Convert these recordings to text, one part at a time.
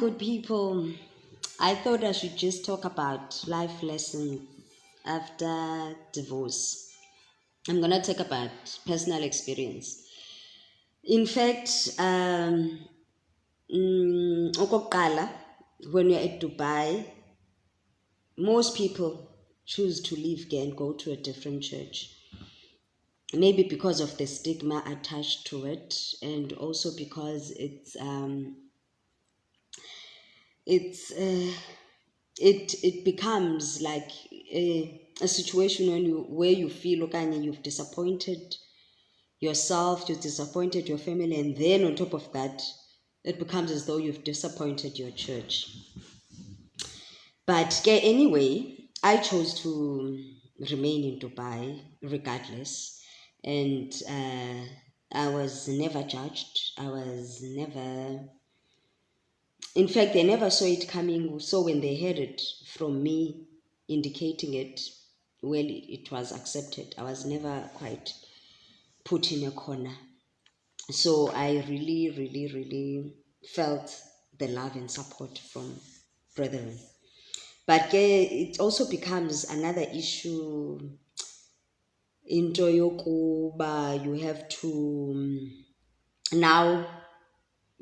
good people. I thought I should just talk about life lessons after divorce. I'm going to talk about personal experience. In fact, okokuqala, when you're at Dubai, most people choose to leave here and go to a different church. Maybe because of the stigma attached to it, and also because it becomes like a situation where you feel okay, you've disappointed yourself, you've disappointed your family, and then on top of that, it becomes as though you've disappointed your church. But anyway, I chose to remain in Dubai regardless, and I was never judged. I was never, in fact, they never saw it coming. So when they heard it from me indicating it, well, it was accepted. I was never quite put in a corner. So I really, really, really felt the love and support from brethren. But it also becomes another issue into yokuba you have to now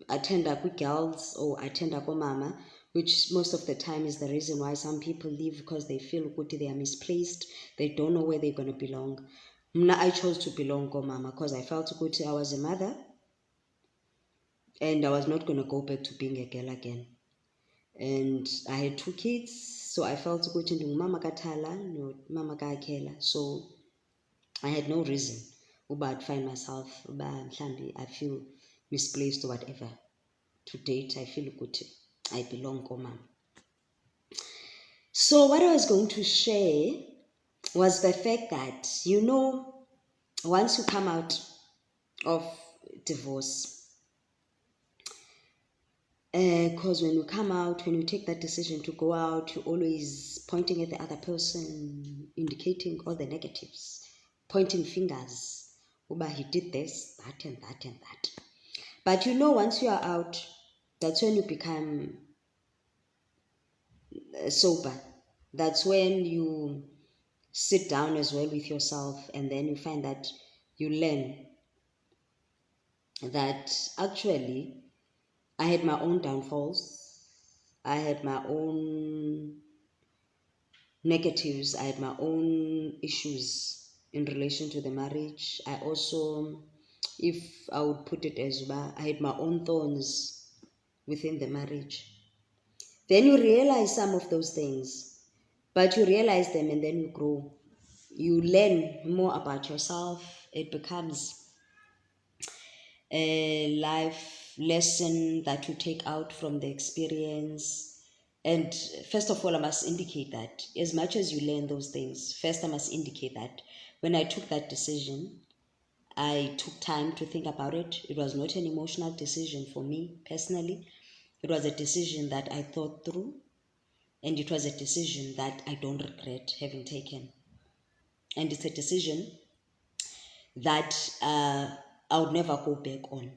attend up with girls or attend up with mama, which most of the time is the reason why some people leave, because they feel good, they are misplaced, they don't know where they're going to belong. I chose to belong to mama because I felt good. I was a mother and I was not going to go back to being a girl again. And I had 2 kids, so I felt good in mama kathala no mama kakela. So I had no reason about find myself I feel misplaced or whatever. To date, I feel good. I belong to mom. So what I was going to share was the fact that, once you come out of divorce, because when you come out, when you take that decision to go out, you're always pointing at the other person, indicating all the negatives, pointing fingers. Uba, he did this, that, and that, and that. But once you are out, that's when you become sober. That's when you sit down as well with yourself, and then you find that you learn that actually I had my own downfalls, I had my own negatives, I had my own issues in relation to the marriage. I also, if I would put it as well, I had my own thorns within the marriage. Then you realize some of those things, but you realize them and then you grow. You learn more about yourself. It becomes a life lesson that you take out from the experience. And first of all, I must indicate that as much as you learn those things, first I must indicate that when I took that decision, I took time to think about it. It was not an emotional decision for me personally. It was a decision that I thought through, and it was a decision that I don't regret having taken. And it's a decision that I would never go back on.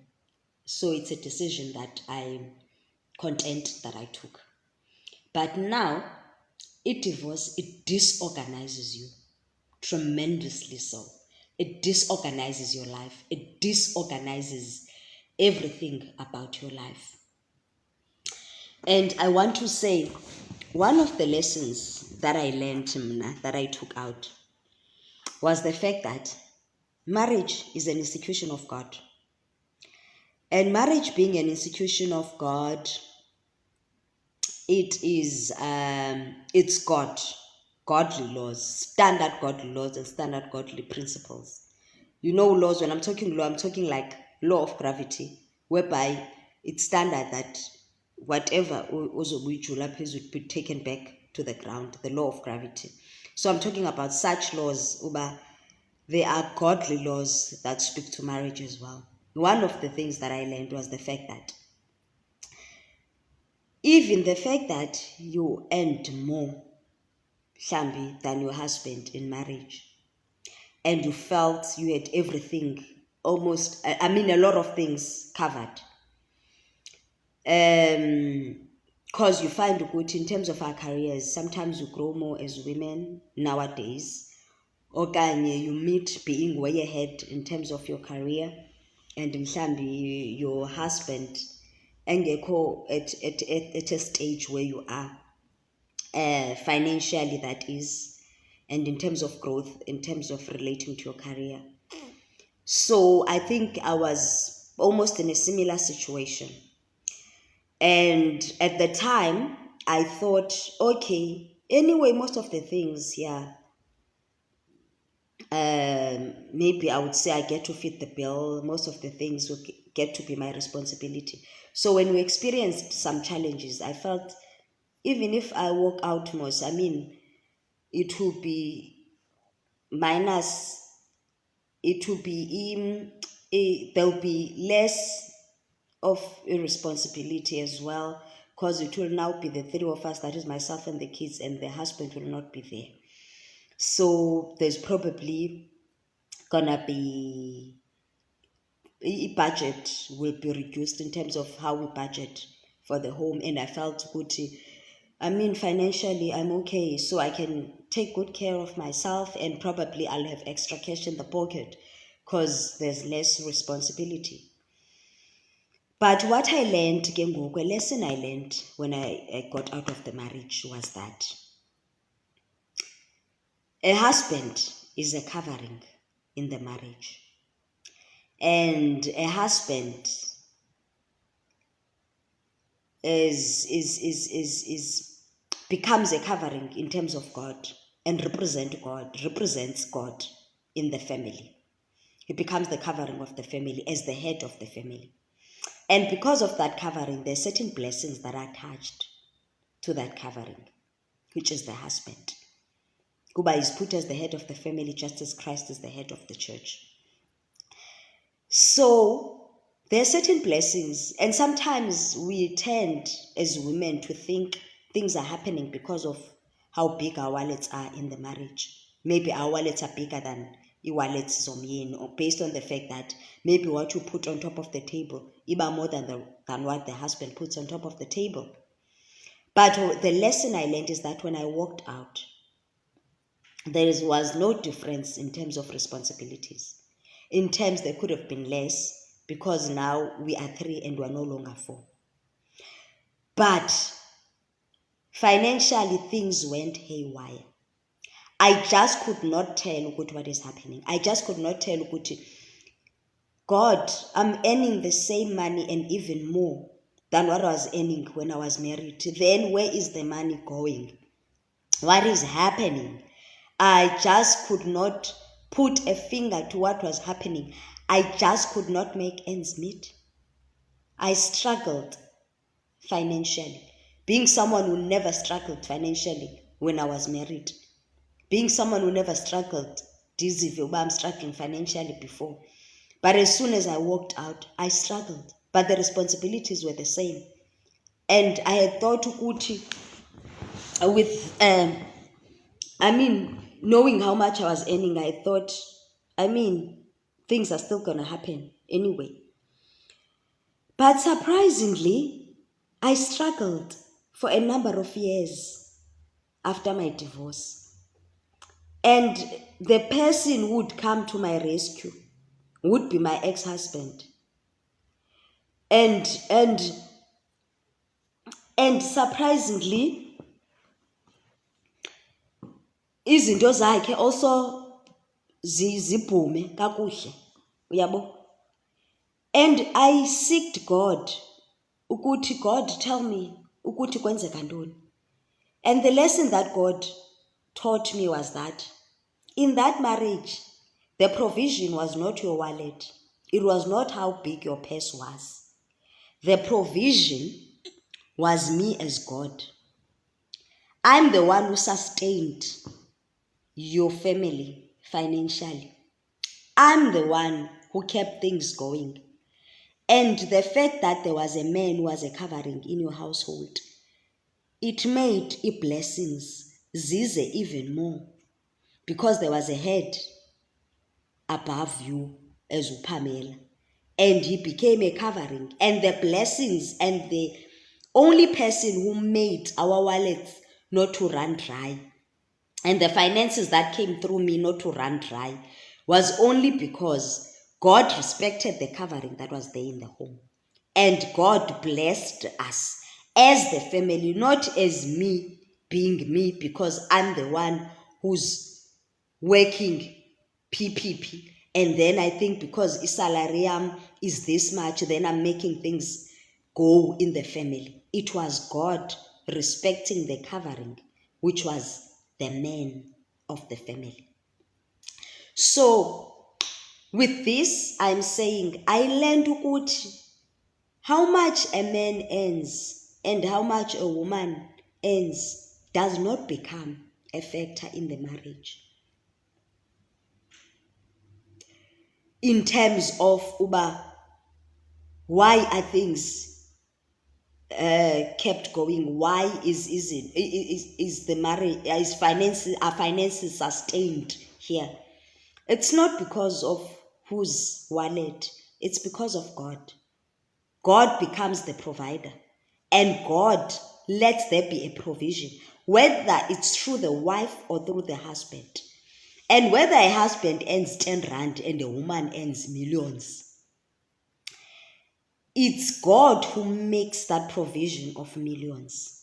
So it's a decision that I'm content that I took. But now, it disorganizes you tremendously so. It disorganizes your life. It disorganizes everything about your life. And I want to say, one of the lessons that I learned, that I took out, was the fact that marriage is an institution of God. And marriage being an institution of God, it's godly laws, standard godly laws and standard godly principles. Laws, when I'm talking law, I'm talking like law of gravity, whereby it's standard that whatever would be taken back to the ground, the law of gravity. So I'm talking about such laws, uba, they are godly laws that speak to marriage as well. One of the things that I learned was the fact that even the fact that you earned more, Shambi, than your husband in marriage, and you felt you had everything, a lot of things covered. Because you find that in terms of our careers, sometimes you grow more as women nowadays. Okanye you meet being way ahead in terms of your career, and mhlambi your husband engekho at a stage where you are, financially, that is, and in terms of growth, in terms of relating to your career. So I think I was almost in a similar situation. And at the time, I thought, okay, anyway, most of the things here, maybe I would say I get to fit the bill. Most of the things will get to be my responsibility. So when we experienced some challenges, I felt even if I walk out most, it will be minus, it will be, there'll be less of a responsibility as well, because it will now be the three of us, that is myself and the kids, and the husband will not be there. So there's probably gonna be, a budget will be reduced in terms of how we budget for the home. And I felt good, financially I'm okay, so I can take good care of myself, and probably I'll have extra cash in the pocket because there's less responsibility. But what I learned, a lesson I learned when I got out of the marriage, was that a husband is a covering in the marriage. And a husband is becomes a covering in terms of God, and represents God in the family. He becomes the covering of the family as the head of the family. And because of that covering, there are certain blessings that are attached to that covering, which is the husband. Kuba is put as the head of the family, just as Christ is the head of the church. So there are certain blessings, and sometimes we tend as women to think things are happening because of how big our wallets are in the marriage. Maybe our wallets are bigger than wallets zomyeni, or based on the fact that maybe what you put on top of the table iba more than what the husband puts on top of the table. But the lesson I learned is that when I walked out, there was no difference in terms of responsibilities. In terms, there could have been less, because now we are 3 and we are no longer 4. But financially, things went haywire. I just could not tell what is happening. I just could not tell God, I'm earning the same money and even more than what I was earning when I was married. Then where is the money going? What is happening? I just could not put a finger to what was happening. I just could not make ends meet. I struggled financially. Being someone who never struggled financially when I was married. Being someone who never struggled, I'm struggling financially before. But as soon as I walked out, I struggled. But the responsibilities were the same. And I had thought with knowing how much I was earning, I thought, things are still going to happen anyway. But surprisingly, I struggled for a number of years after my divorce. And the person who would come to my rescue would be my ex-husband. And surprisingly, izinto zakhe also zibhume kakuhle, uyabo. And I seeked God, ukuthi God, tell me ukuthi kwenzeka ntoni. And the lesson that God taught me was that in that marriage, the provision was not your wallet. It was not how big your purse was. The provision was me as God. I'm the one who sustained your family financially. I'm the one who kept things going. And the fact that there was a man who was a covering in your household, it made blessings zize even more, because there was a head above you as uPamela, and he became a covering, and the blessings and the only person who made our wallets not to run dry and the finances that came through me not to run dry was only because God respected the covering that was there in the home. And God blessed us as the family, not as me being me, because I'm the one who's working PPP. And then I think because salarium is this much, then I'm making things go in the family. It was God respecting the covering, which was the man of the family. So with this, I'm saying I learned ukuthi how much a man earns and how much a woman earns does not become a factor in the marriage. In terms of why are things kept going? Why is the marriage, are finances sustained here? It's not because of whose wallet, it's because of God. God becomes the provider, and God lets there be a provision, whether it's through the wife or through the husband. And whether a husband earns 10 rand and a woman earns millions, it's God who makes that provision of millions.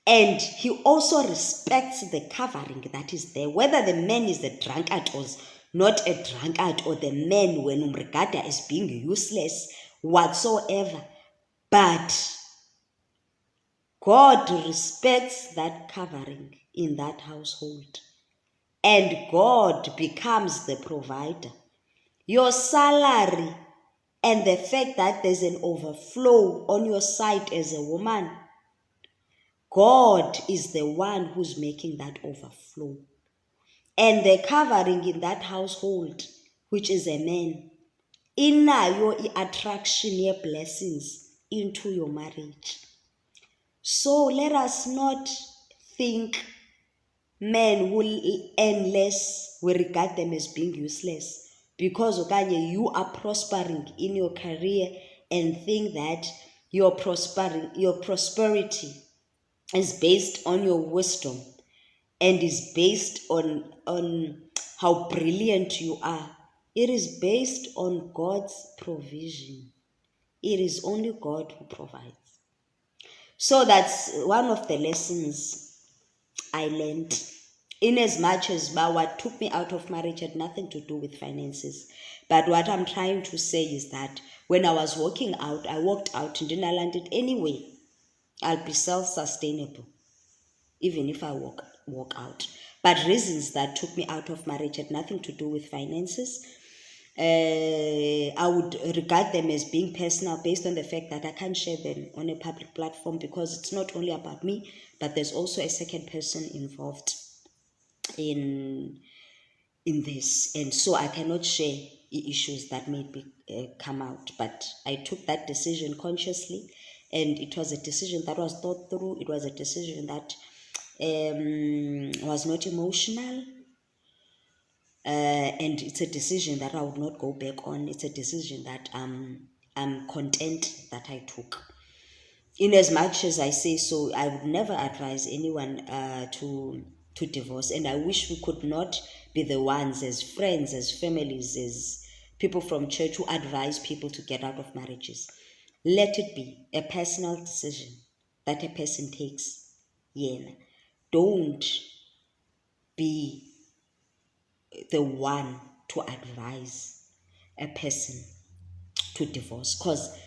And he also respects the covering that is there, whether the man is a drunkard or not a drunkard, or the man when umregada as being useless whatsoever. But God respects that covering in that household. And God becomes the provider. Your salary and the fact that there's an overflow on your side as a woman, God is the one who's making that overflow. And the covering in that household, which is a man, inayo attraction ye blessings into your marriage. So let us not think men will earn less, we regard them as being useless, because okanye you are prospering in your career and think that your prosperity is based on your wisdom and is based on how brilliant you are. It is based on God's provision. It is only God who provides. So that's one of the lessons I learned. In as much as what took me out of marriage had nothing to do with finances. But what I'm trying to say is that when I was walking out, I walked out and then I landed anyway. I'll be self-sustainable, even if I walk out. But reasons that took me out of marriage had nothing to do with finances. I would regard them as being personal based on the fact that I can't share them on a public platform, because it's not only about me, but there's also a second person involved in this, and so I cannot share issues that made me come out. But I took that decision consciously, and it was a decision that was thought through. It was a decision that was not emotional. And it's a decision that I would not go back on. It's a decision that I'm content that I took. In as much as I say so, I would never advise anyone to divorce. And I wish we could not be the ones as friends, as families, as people from church who advise people to get out of marriages. Let it be a personal decision that a person takes. Yeah. Don't be the one to advise a person to divorce, because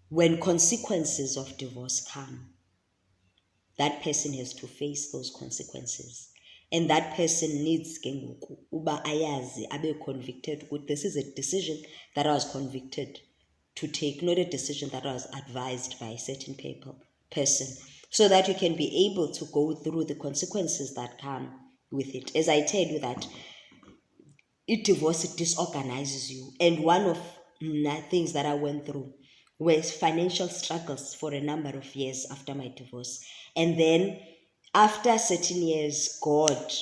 when consequences of divorce come, that person has to face those consequences, and that person needs ke ngoku uba ayazi abe convicted ukuthi this is a decision that I was convicted to take, not a decision that I was advised by a certain person, so that you can be able to go through the consequences that come with it. As I tell you that divorce, it disorganizes you. And one of the things that I went through was financial struggles for a number of years after my divorce. And then after certain years, God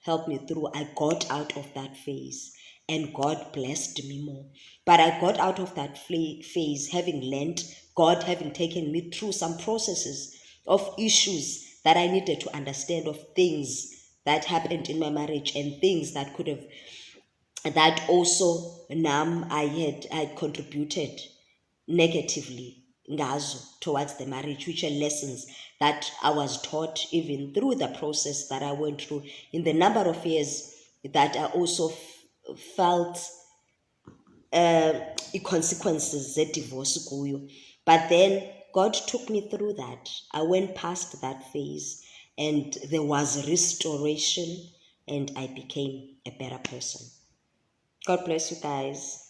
helped me through. I got out of that phase. and God blessed me more. But I got out of that phase having learned, God having taken me through some processes of issues that I needed to understand, of things that happened in my marriage and things that could have, that also I had contributed negatively ngazo towards the marriage, which are lessons that I was taught even through the process that I went through in the number of years that I also felt consequences ze-divorce kuyo. But then God took me through that. I went past that phase and there was restoration and I became a better person. God bless you guys.